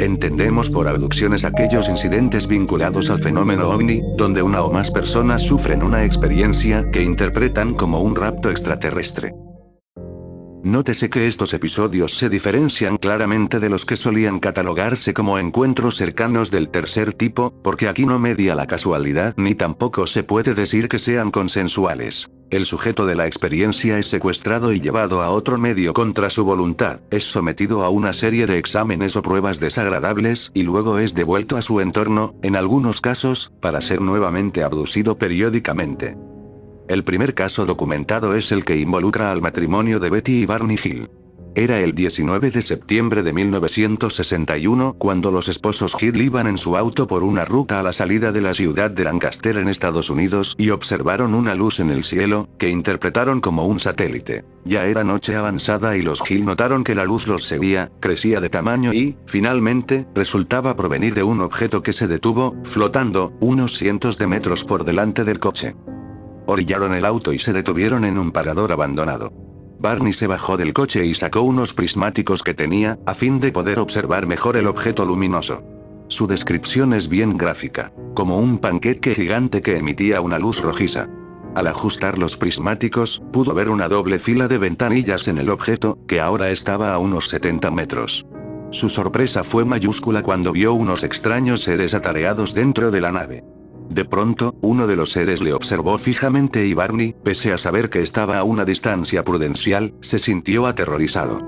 Entendemos por abducciones aquellos incidentes vinculados al fenómeno ovni, donde una o más personas sufren una experiencia que interpretan como un rapto extraterrestre. Nótese que estos episodios se diferencian claramente de los que solían catalogarse como encuentros cercanos del tercer tipo, porque aquí no media la casualidad ni tampoco se puede decir que sean consensuales. El sujeto de la experiencia es secuestrado y llevado a otro medio contra su voluntad, es sometido a una serie de exámenes o pruebas desagradables y luego es devuelto a su entorno, en algunos casos, para ser nuevamente abducido periódicamente. El primer caso documentado es el que involucra al matrimonio de Betty y Barney Hill. Era el 19 de septiembre de 1961 cuando los esposos Hill iban en su auto por una ruta a la salida de la ciudad de Lancaster en Estados Unidos y observaron una luz en el cielo, que interpretaron como un satélite. Ya era noche avanzada y los Hill notaron que la luz los seguía, crecía de tamaño y, finalmente, resultaba provenir de un objeto que se detuvo, flotando, unos cientos de metros por delante del coche. Orillaron el auto y se detuvieron en un parador abandonado. Barney se bajó del coche y sacó unos prismáticos que tenía, a fin de poder observar mejor el objeto luminoso. Su descripción es bien gráfica, como un panqueque gigante que emitía una luz rojiza. Al ajustar los prismáticos, pudo ver una doble fila de ventanillas en el objeto, que ahora estaba a unos 70 metros. Su sorpresa fue mayúscula cuando vio unos extraños seres atareados dentro de la nave. De pronto, uno de los seres le observó fijamente y Barney, pese a saber que estaba a una distancia prudencial, se sintió aterrorizado.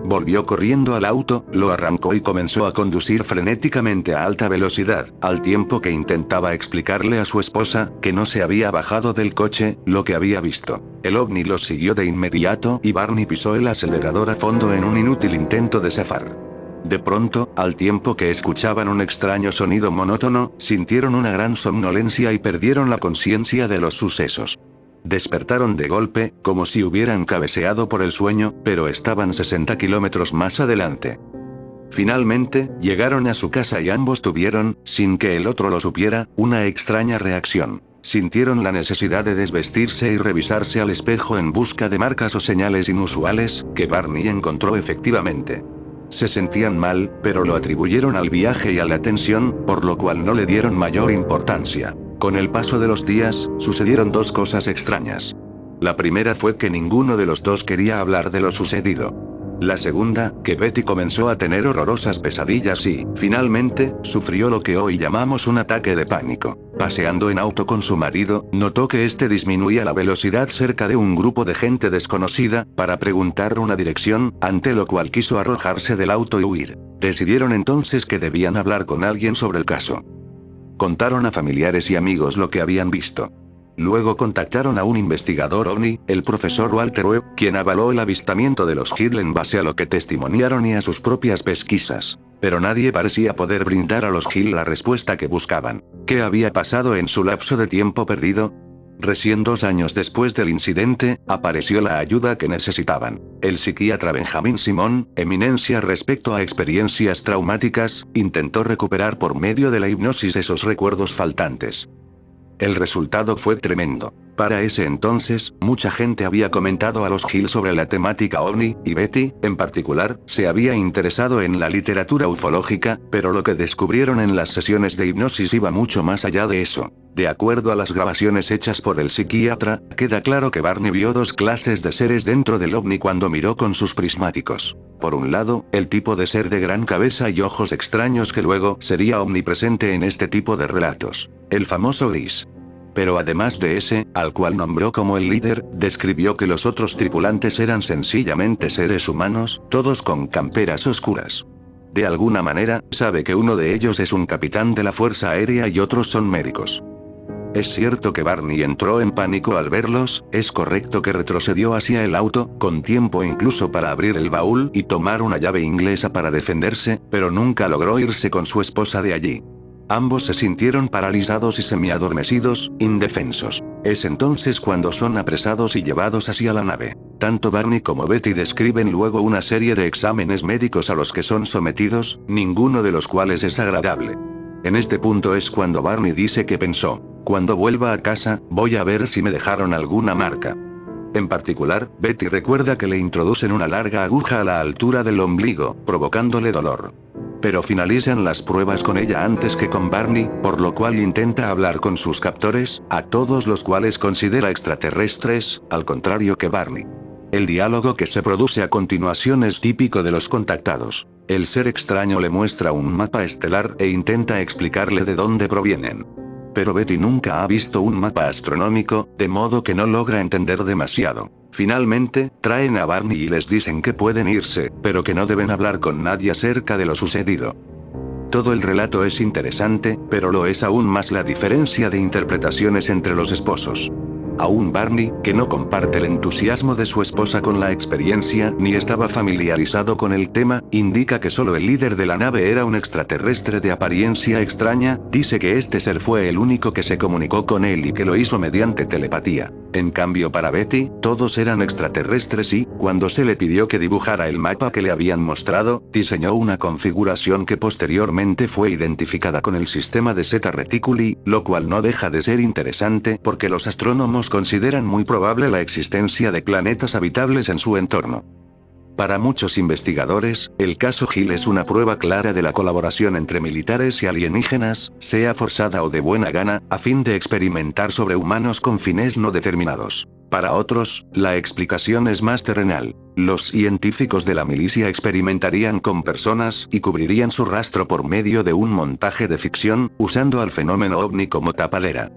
Volvió corriendo al auto, lo arrancó y comenzó a conducir frenéticamente a alta velocidad, al tiempo que intentaba explicarle a su esposa, que no se había bajado del coche, lo que había visto. El ovni los siguió de inmediato y Barney pisó el acelerador a fondo en un inútil intento de zafar. De pronto, al tiempo que escuchaban un extraño sonido monótono, sintieron una gran somnolencia y perdieron la conciencia de los sucesos. Despertaron de golpe, como si hubieran cabeceado por el sueño, pero estaban 60 kilómetros más adelante. Finalmente, llegaron a su casa y ambos tuvieron, sin que el otro lo supiera, una extraña reacción. Sintieron la necesidad de desvestirse y revisarse al espejo en busca de marcas o señales inusuales, que Barney encontró efectivamente. Se sentían mal, pero lo atribuyeron al viaje y a la tensión, por lo cual no le dieron mayor importancia. Con el paso de los días, sucedieron dos cosas extrañas. La primera fue que ninguno de los dos quería hablar de lo sucedido. La segunda, que Betty comenzó a tener horrorosas pesadillas y, finalmente, sufrió lo que hoy llamamos un ataque de pánico. Paseando en auto con su marido, notó que este disminuía la velocidad cerca de un grupo de gente desconocida, para preguntar una dirección, ante lo cual quiso arrojarse del auto y huir. Decidieron entonces que debían hablar con alguien sobre el caso. Contaron a familiares y amigos lo que habían visto. Luego contactaron a un investigador ovni, el profesor Walter Webb, quien avaló el avistamiento de los Hill en base a lo que testimoniaron y a sus propias pesquisas. Pero nadie parecía poder brindar a los Hill la respuesta que buscaban. ¿Qué había pasado en su lapso de tiempo perdido? Recién 2 años después del incidente, apareció la ayuda que necesitaban. El psiquiatra Benjamin Simon, eminencia respecto a experiencias traumáticas, intentó recuperar por medio de la hipnosis esos recuerdos faltantes. El resultado fue tremendo. Para ese entonces, mucha gente había comentado a los Hill sobre la temática ovni, y Betty, en particular, se había interesado en la literatura ufológica, pero lo que descubrieron en las sesiones de hipnosis iba mucho más allá de eso. De acuerdo a las grabaciones hechas por el psiquiatra, queda claro que Barney vio dos clases de seres dentro del ovni cuando miró con sus prismáticos. Por un lado, el tipo de ser de gran cabeza y ojos extraños que luego sería omnipresente en este tipo de relatos. El famoso gris. Pero además de ese, al cual nombró como el líder, describió que los otros tripulantes eran sencillamente seres humanos, todos con camperas oscuras. De alguna manera, sabe que uno de ellos es un capitán de la Fuerza Aérea y otros son médicos. Es cierto que Barney entró en pánico al verlos, es correcto que retrocedió hacia el auto, con tiempo incluso para abrir el baúl y tomar una llave inglesa para defenderse, pero nunca logró irse con su esposa de allí. Ambos se sintieron paralizados y semiadormecidos, indefensos. Es entonces cuando son apresados y llevados hacia la nave. Tanto Barney como Betty describen luego una serie de exámenes médicos a los que son sometidos, ninguno de los cuales es agradable. En este punto es cuando Barney dice que pensó: cuando vuelva a casa, voy a ver si me dejaron alguna marca. En particular, Betty recuerda que le introducen una larga aguja a la altura del ombligo, provocándole dolor. pero finalizan las pruebas con ella antes que con Barney, por lo cual intenta hablar con sus captores, a todos los cuales considera extraterrestres, al contrario que Barney. El diálogo que se produce a continuación es típico de los contactados. El ser extraño le muestra un mapa estelar e intenta explicarle de dónde provienen. Pero Betty nunca ha visto un mapa astronómico, de modo que no logra entender demasiado. Finalmente, traen a Barney y les dicen que pueden irse, pero que no deben hablar con nadie acerca de lo sucedido. Todo el relato es interesante, pero lo es aún más la diferencia de interpretaciones entre los esposos. Aún Barney, que no comparte el entusiasmo de su esposa con la experiencia ni estaba familiarizado con el tema, indica que solo el líder de la nave era un extraterrestre de apariencia extraña, dice que este ser fue el único que se comunicó con él y que lo hizo mediante telepatía. En cambio para Betty, todos eran extraterrestres y, cuando se le pidió que dibujara el mapa que le habían mostrado, diseñó una configuración que posteriormente fue identificada con el sistema de Zeta Reticuli, lo cual no deja de ser interesante porque los astrónomos consideran muy probable la existencia de planetas habitables en su entorno. Para muchos investigadores, el caso Hill es una prueba clara de la colaboración entre militares y alienígenas, sea forzada o de buena gana, a fin de experimentar sobre humanos con fines no determinados. Para otros, la explicación es más terrenal. Los científicos de la milicia experimentarían con personas y cubrirían su rastro por medio de un montaje de ficción, usando al fenómeno ovni como tapadera.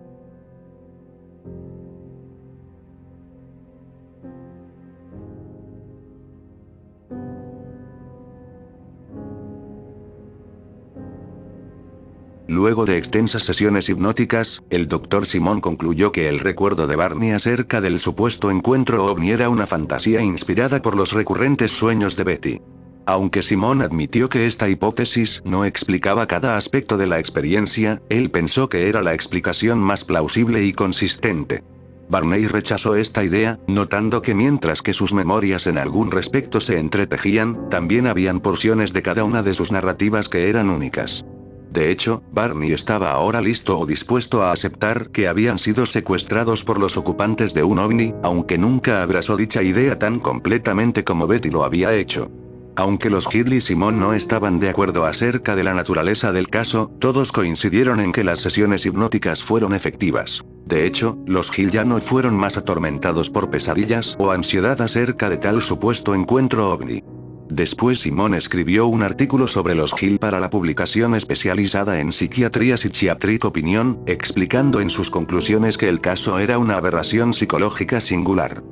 Luego de extensas sesiones hipnóticas, el Dr. Simon concluyó que el recuerdo de Barney acerca del supuesto encuentro ovni era una fantasía inspirada por los recurrentes sueños de Betty. Aunque Simon admitió que esta hipótesis no explicaba cada aspecto de la experiencia, él pensó que era la explicación más plausible y consistente. Barney rechazó esta idea, notando que mientras que sus memorias en algún respecto se entretejían, también habían porciones de cada una de sus narrativas que eran únicas. De hecho, Barney estaba ahora listo o dispuesto a aceptar que habían sido secuestrados por los ocupantes de un ovni, aunque nunca abrazó dicha idea tan completamente como Betty lo había hecho. Aunque los Hill y Simon no estaban de acuerdo acerca de la naturaleza del caso, todos coincidieron en que las sesiones hipnóticas fueron efectivas. De hecho, los Hill ya no fueron más atormentados por pesadillas o ansiedad acerca de tal supuesto encuentro ovni. Después Simon escribió un artículo sobre los Hill para la publicación especializada en Psychiatry Psychiatric Opinion, explicando en sus conclusiones que el caso era una aberración psicológica singular.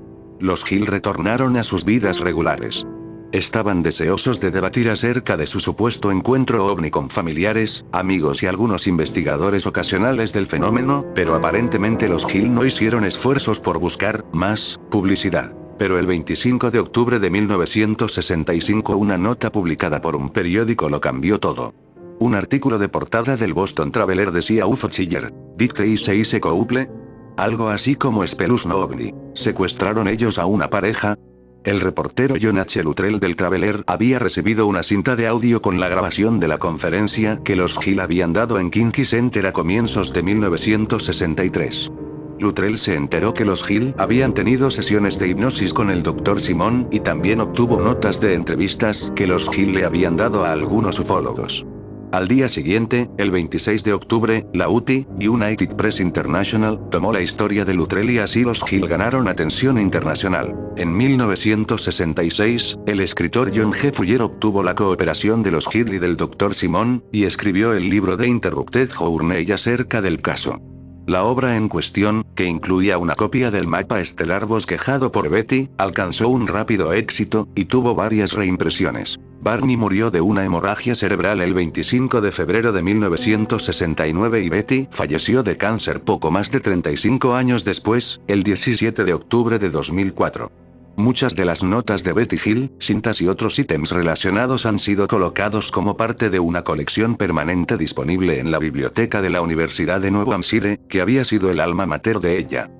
Los Hill retornaron a sus vidas regulares. Estaban deseosos de debatir acerca de su supuesto encuentro ovni con familiares, amigos y algunos investigadores ocasionales del fenómeno, pero aparentemente los Hill no hicieron esfuerzos por buscar más publicidad. Pero el 25 de octubre de 1965 una nota publicada por un periódico lo cambió todo. Un artículo de portada del Boston Traveler decía UFO Chiller. Dicte y se hice couple. Algo así como Speluzno ovni. ¿Secuestraron ellos a una pareja? El reportero John H. Luttrell del Traveler había recibido una cinta de audio con la grabación de la conferencia que los Hill habían dado en Kinky Center a comienzos de 1963. Luttrell se enteró que los Hill habían tenido sesiones de hipnosis con el Dr. Simon y también obtuvo notas de entrevistas que los Hill le habían dado a algunos ufólogos. Al día siguiente, el 26 de octubre, la UTI, United Press International, tomó la historia de Luttrell y así los Hill ganaron atención internacional. En 1966, el escritor John G. Fuller obtuvo la cooperación de los Hill y del Dr. Simon, y escribió el libro The Interrupted Journey acerca del caso. La obra en cuestión, que incluía una copia del mapa estelar bosquejado por Betty, alcanzó un rápido éxito, y tuvo varias reimpresiones. Barney murió de una hemorragia cerebral el 25 de febrero de 1969 y Betty falleció de cáncer poco más de 35 años después, el 17 de octubre de 2004. Muchas de las notas de Betty Hill, cintas y otros ítems relacionados han sido colocados como parte de una colección permanente disponible en la biblioteca de la Universidad de Nuevo Hampshire, que había sido el alma mater de ella.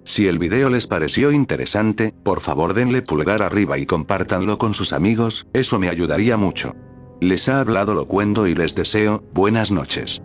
Si el video les pareció interesante, por favor denle pulgar arriba y compártanlo con sus amigos, eso me ayudaría mucho. Les ha hablado Locuendo y les deseo buenas noches.